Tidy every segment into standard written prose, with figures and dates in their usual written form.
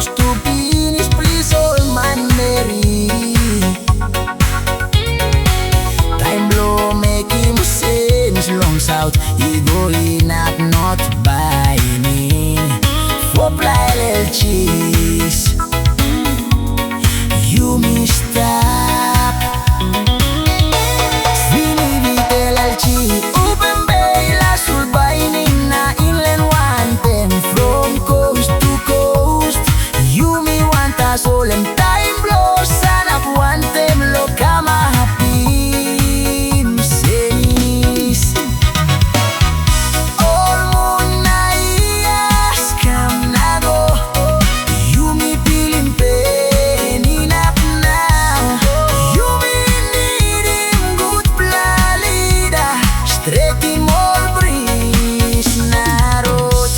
close to finish, please all man Mary. Time blow make him sense long south. He go in at not buying for little cheese. You missed up. Fini vitel al chi. Open bay la sul Baining na inland one ten from coast to coast. You me want a solemn time blow. Son of one them lo kama happy senis. All moon na iyas kam na go. You me feeling pain enough now. You me need him good planida. Straight in more breeze na road.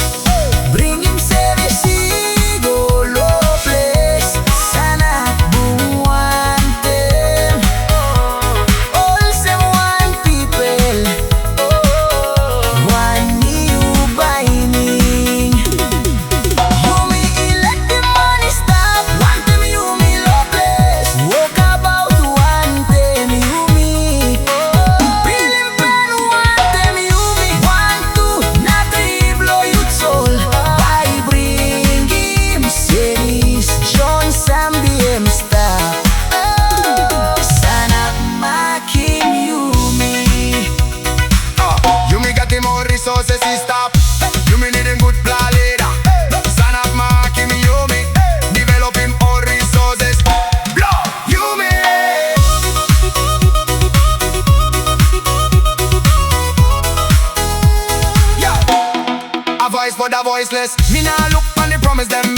Bring him service go low place. Sana buwan them. All some one people. One Niu Baining. You me let the money stop. Want them you me loveless. Walk about one them you me. Feeling pain want them you me. Want to not blow you soul. By bring him series. John Sam BM stop. Sana making you me. You me got him more resources, he stop. You me need him good plan leader. Son of marking me, you me develop him all resources. Blow, you me. Yeah, a voice for the voiceless. Me nah look on the promise them